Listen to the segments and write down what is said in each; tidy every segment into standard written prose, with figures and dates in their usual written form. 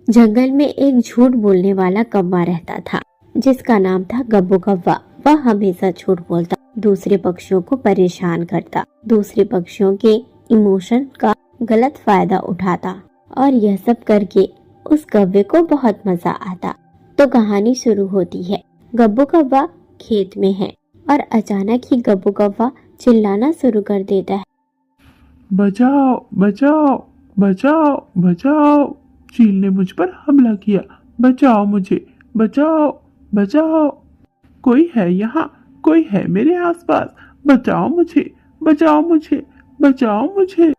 जंगल में एक झूठ बोलने वाला कौवा रहता था, जिसका नाम था गब्बू कौवा। वह हमेशा झूठ बोलता, दूसरे पक्षियों को परेशान करता, दूसरे पक्षियों के इमोशन का गलत फायदा उठाता, और यह सब करके उस कौवे को बहुत मजा आता। तो कहानी शुरू होती है। गब्बू कौवा खेत में है और अचानक ही गब्बू कौवा चिल्लाना शुरू कर देता है, बचाओ बचाओ बचाओ बचाओ, चील ने मुझ पर हमला किया, बचाओ मुझे, बचाओ बचाओ, कोई है यहाँ, कोई है मेरे आसपास, बचाओ मुझे, बचाओ मुझे, बचाओ मुझे।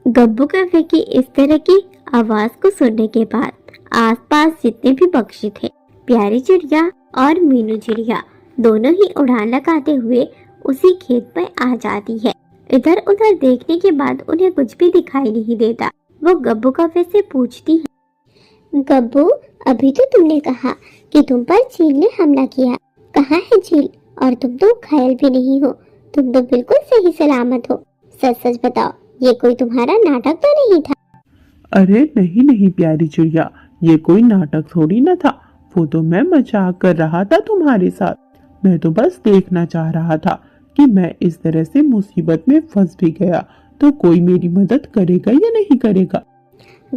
गब्बू कौवे की इस तरह की आवाज को सुनने के बाद आसपास जितने भी पक्षी थे, प्यारी चिड़िया और मीनू चिड़िया दोनों ही उड़ान लगाते हुए उसी खेत पर आ जाती है। इधर उधर देखने के बाद उन्हें कुछ भी दिखाई नहीं देता। वो गब्बू कौवे से पूछती है, गब्बू, अभी तो तुमने कहा कि तुम पर चील ने हमला किया, कहाँ है चील? और तुम तो घायल भी नहीं हो, तुम तो बिल्कुल सही सलामत हो। सच सच बताओ, ये कोई तुम्हारा नाटक तो नहीं था? अरे नहीं नहीं प्यारी चिड़िया, ये कोई नाटक थोड़ी न था, वो तो मैं मजाक कर रहा था तुम्हारे साथ। मैं तो बस देखना चाह रहा था कि मैं इस तरह से मुसीबत में फंस भी गया तो कोई मेरी मदद करेगा या नहीं करेगा।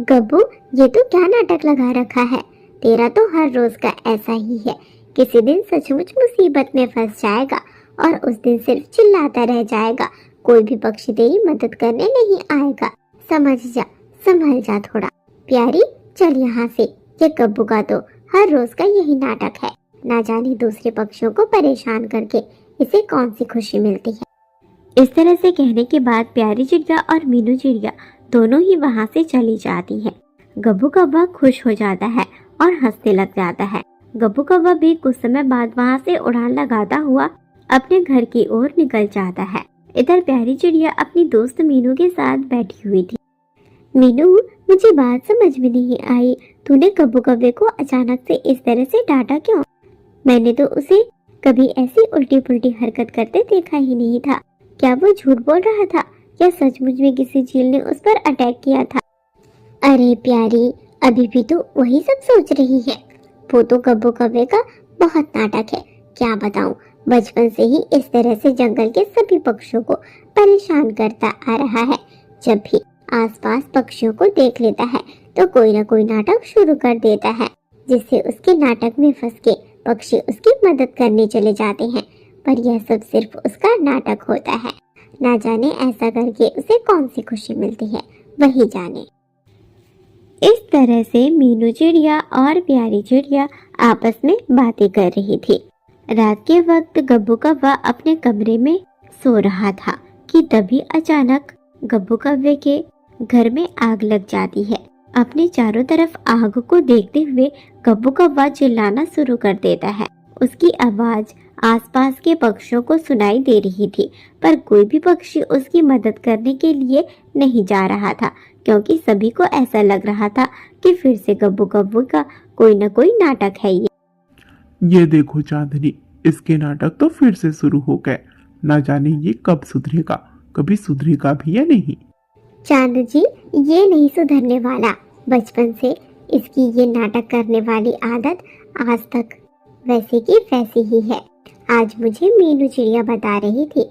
गब्बू, ये तो क्या नाटक लगा रखा है? तेरा तो हर रोज का ऐसा ही है। किसी दिन सचमुच मुसीबत में फंस जाएगा और उस दिन सिर्फ चिल्लाता रह जाएगा, कोई भी पक्षी तेरी मदद करने नहीं आएगा। समझ जा, संभल जा थोड़ा। प्यारी, चल यहाँ से। ये गब्बू का तो हर रोज का यही नाटक है, ना जाने दूसरे पक्षियों को परेशान करके इसे कौन सी खुशी मिलती है। इस तरह से कहने के बाद प्यारी चिड़िया और मीनू चिड़िया दोनों ही वहाँ से चली जाती हैं। गब्बू कौवा खुश हो जाता है और हंसने लग जाता है। गब्बू कौवा भी कुछ समय बाद वहाँ से उड़ान लगाता हुआ अपने घर की ओर निकल जाता है। इधर प्यारी चिड़िया अपनी दोस्त मीनू के साथ बैठी हुई थी। मीनू, मुझे बात समझ में नहीं आई, तूने गब्बू कौवे को अचानक से इस तरह से डांटा क्यों? मैंने तो उसे कभी ऐसी उल्टी पुल्टी हरकत करते देखा ही नहीं था। क्या वो झूठ बोल रहा था या सचमुच में किसी चील ने उस पर अटैक किया था? अरे प्यारी, अभी भी तो वही सब सोच रही है। वो तो गब्बू कौवे का बहुत नाटक है। क्या बताऊं, बचपन से ही इस तरह से जंगल के सभी पक्षियों को परेशान करता आ रहा है। जब भी आसपास पक्षियों को देख लेता है तो कोई ना कोई नाटक शुरू कर देता है, जिससे उसके नाटक में फंस के पक्षी उसकी मदद करने चले जाते हैं। पर यह सब सिर्फ उसका नाटक होता है, ना जाने ऐसा करके उसे कौन सी खुशी मिलती है, वही जाने। इस तरह से मीनू चिड़िया और प्यारी चिड़िया आपस में बातें कर रही थी। रात के वक्त गब्बू कौवा अपने कमरे में सो रहा था कि तभी अचानक गब्बू कौवे के घर में आग लग जाती है। अपने चारों तरफ आग को देखते हुए गब्बू कौवा चिल्लाना शुरू कर देता है। उसकी आवाज आसपास के पक्षियों को सुनाई दे रही थी, पर कोई भी पक्षी उसकी मदद करने के लिए नहीं जा रहा था, क्योंकि सभी को ऐसा लग रहा था कि फिर से गब्बू कौवे का कोई न कोई नाटक है। ये देखो चांदनी, इसके नाटक तो फिर से शुरू हो गए, ना जाने ये कब सुधरेगा, कभी सुधरेगा भी या नहीं। चांद जी, ये नहीं सुधरने वाला। बचपन से इसकी ये नाटक करने वाली आदत आज तक वैसे की वैसी ही है। आज मुझे मीनू चिड़िया बता रही थी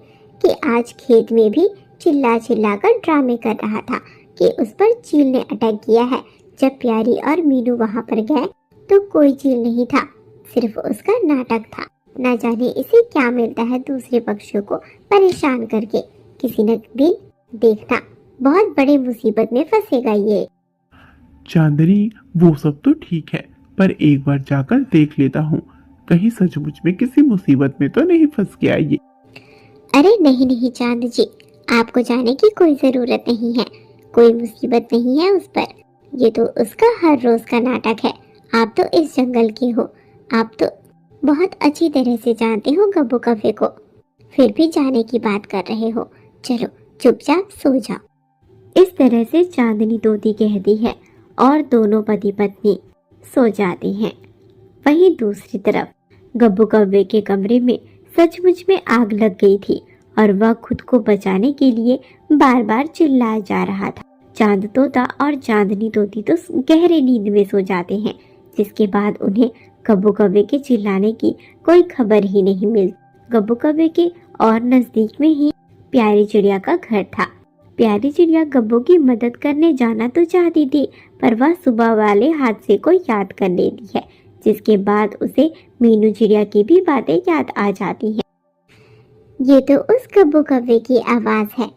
कि आज खेत में भी चिल्ला चिल्ला कर ड्रामे कर रहा था कि उस पर चील ने अटैक किया है। जब प्यारी और मीनू वहां पर गए तो कोई चील नहीं था, सिर्फ उसका नाटक था। ना जाने इसे क्या मिलता है दूसरे पक्षियों को परेशान करके। किसी न दिन देखना, बहुत बड़ी मुसीबत में फंसेगा ये। चांदनी, वो सब तो ठीक है, पर एक बार जाकर देख लेता हूँ, कहीं सचमुच में किसी मुसीबत में तो नहीं फंस गया ये। अरे नहीं नहीं चांद जी, आपको जाने की कोई जरूरत नहीं है, कोई मुसीबत नहीं है उस पर। ये तो उसका हर रोज का नाटक है। आप तो इस जंगल के हो, आप तो बहुत अच्छी तरह से जानते हो गब्बू कौवे को, फिर भी जाने की बात कर रहे हो। चलो चुपचाप सो जाओ। इस तरह से चांदनी तोती कहती है और दोनों पति पत्नी सो जाते हैं। वहीं दूसरी तरफ गब्बू कौवे के कमरे में सचमुच में आग लग गई थी और वह खुद को बचाने के लिए बार बार चिल्लाया जा रहा था। चांद तोता और चांदनी तोती तो गहरे नींद में सो जाते हैं, जिसके बाद उन्हें कब्बू कव्वे के चिल्लाने की कोई खबर ही नहीं मिलती। कब्बू कव्वे के और नजदीक में ही प्यारी चिड़िया का घर था। प्यारी चिड़िया गब्बू की मदद करने जाना तो चाहती थी, पर वह सुबह वाले हादसे को याद कर लेती है, जिसके बाद उसे मीनू चिड़िया की भी बातें याद आ जाती हैं। ये तो उस कब्बू कव्वे की आवाज है।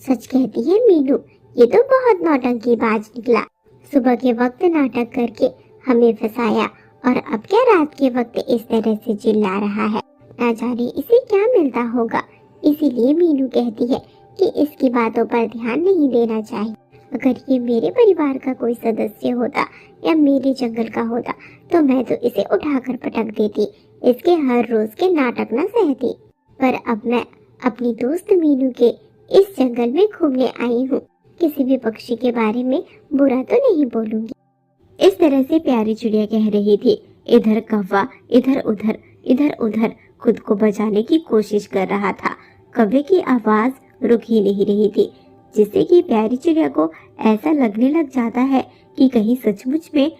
सच कहती है मीनू, ये तो बहुत नौटंकीबाज निकला। सुबह के वक्त नाटक करके हमें फंसाया और अब क्या रात के वक्त इस तरह से चिल्ला रहा है। ना जाने इसे क्या मिलता होगा। इसीलिए मीनू कहती है कि इसकी बातों पर ध्यान नहीं देना चाहिए। अगर ये मेरे परिवार का कोई सदस्य होता या मेरे जंगल का होता तो मैं तो इसे उठाकर पटक देती, इसके हर रोज के नाटक न सहती। पर अब मैं अपनी दोस्त मीनू के इस जंगल में घूमने आई हूँ, किसी भी पक्षी के बारे में बुरा तो नहीं बोलूंगी। इस तरह से प्यारी चिड़िया कह रही थी। इधर कौवा इधर उधर खुद को बचाने की कोशिश कर रहा था। कौवे की आवाज रुक ही नहीं रही थी, जिससे कि प्यारी चिड़िया को ऐसा लगने लग जाता है कि कहीं सचमुच में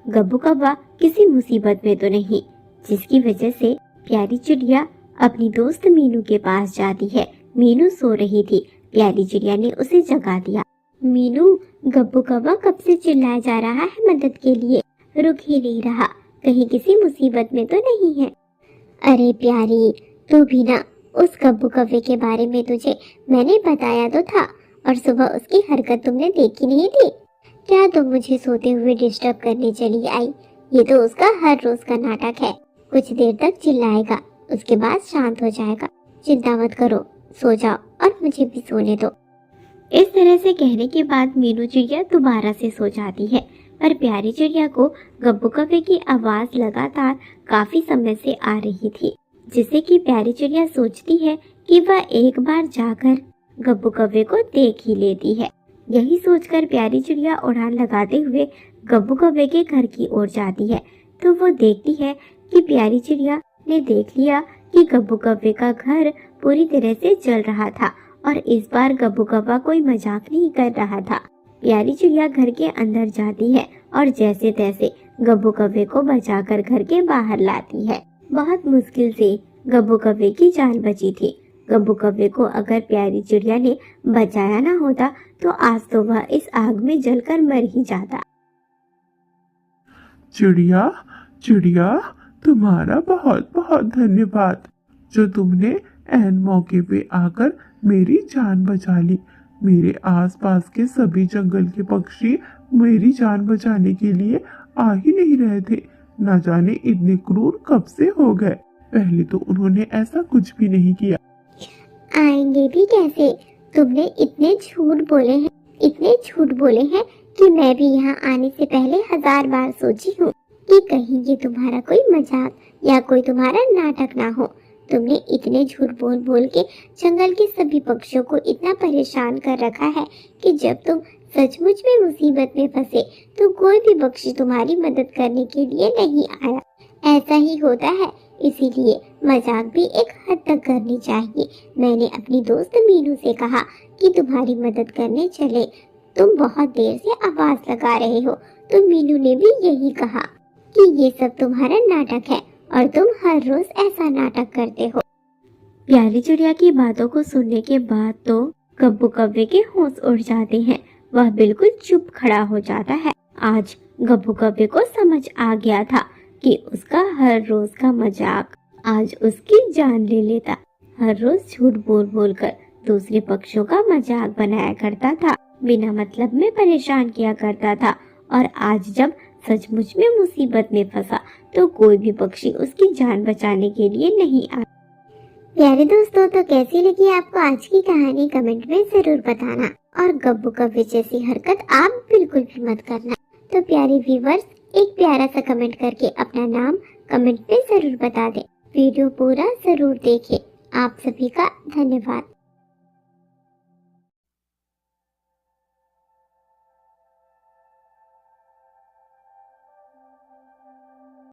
गब्बू कौवा किसी मुसीबत में तो नहीं, जिसकी वजह से प्यारी चिड़िया अपनी दोस्त मीनू के पास जाती है। मीनू सो रही थी। प्यारी चिड़िया ने उसे जगा दिया। मीनू, गब्बू कौवा कब से चिल्लाया जा रहा है मदद के लिए, रुक ही नहीं रहा, कहीं किसी मुसीबत में तो नहीं है। अरे प्यारी, तू भी ना, उस गब्बू कौवे के बारे में तुझे मैंने बताया तो था, और सुबह उसकी हरकत तुमने देखी नहीं थी क्या? तुम मुझे सोते हुए डिस्टर्ब करने चली आई। ये तो उसका हर रोज का नाटक है। कुछ देर तक चिल्लाएगा, उसके बाद शांत हो जाएगा। चिंता मत करो, सो जाओ और मुझे भी सोने दो। इस तरह से कहने के बाद मीनू चिड़िया दोबारा से सो जाती है, पर प्यारी चिड़िया को गब्बू कौवे की आवाज लगातार काफी समय से आ रही थी, जिससे कि प्यारी चिड़िया सोचती है कि वह एक बार जाकर गब्बू कौवे को देख ही लेती है। यही सोचकर प्यारी चिड़िया उड़ान लगाते हुए गब्बू कौवे के घर की ओर जाती है, तो वो देखती है कि प्यारी चिड़िया ने देख लिया कि गब्बू कौवे का घर पूरी तरह से जल रहा था, और इस बार गब्बू कौवा कोई मजाक नहीं कर रहा था। प्यारी चिड़िया घर के अंदर जाती है और जैसे तैसे गब्बू कौवे को बचाकर घर के बाहर लाती है। बहुत मुश्किल से गब्बू कौवे की जान बची थी। गब्बू कौवे को अगर प्यारी चिड़िया ने बचाया ना होता तो आज तो वह इस आग में जलकर मर ही जाता। चिड़िया चिड़िया, तुम्हारा बहुत बहुत धन्यवाद, जो तुमने ऐन मौके पे आकर मेरी जान बचा ली। मेरे आसपास के सभी जंगल के पक्षी मेरी जान बचाने के लिए आ ही नहीं रहे थे। न जाने इतने क्रूर कब से हो गए। पहले तो उन्होंने ऐसा कुछ भी नहीं किया। आएंगे भी कैसे? तुमने इतने झूठ बोले हैं कि मैं भी यहाँ आने से पहले 1000 बार सोची हूँ कि कहीं ये तुम्हारा कोई मजाक या कोई तुम्हारा नाटक ना हो। तुमने इतने झूठ बोल बोल के जंगल के सभी पक्षियों को इतना परेशान कर रखा है कि जब तुम सचमुच में मुसीबत में फंसे तो कोई भी पक्षी तुम्हारी मदद करने के लिए नहीं आया। ऐसा ही होता है, इसीलिए मजाक भी एक हद तक करनी चाहिए। मैंने अपनी दोस्त मीनू से कहा कि तुम्हारी मदद करने चले। तुम बहुत देर से आवाज लगा रहे हो, तो मीनू ने भी यही कहा कि ये सब तुम्हारा नाटक है और तुम हर रोज ऐसा नाटक करते हो। प्यारी चिड़िया की बातों को सुनने के बाद तो गब्बू कौवे के होश उड़ जाते हैं। वह बिल्कुल चुप खड़ा हो जाता है। आज गब्बू कौवे को समझ आ गया था कि उसका हर रोज का मजाक आज उसकी जान ले लेता। हर रोज झूठ बोल बोल कर दूसरे पक्षियों का मजाक बनाया करता था, बिना मतलब में परेशान किया करता था, और आज जब सचमुच में मुसीबत में फंसा तो कोई भी पक्षी उसकी जान बचाने के लिए नहीं आया। प्यारे दोस्तों, तो कैसी लगी आपको आज की कहानी कमेंट में जरूर बताना, और गब्बू कौवे जैसी हरकत आप बिल्कुल भी मत करना। तो प्यारे व्यूवर्स, एक प्यारा सा कमेंट करके अपना नाम कमेंट में जरूर बता दें। वीडियो पूरा जरूर देखें। आप सभी का धन्यवाद।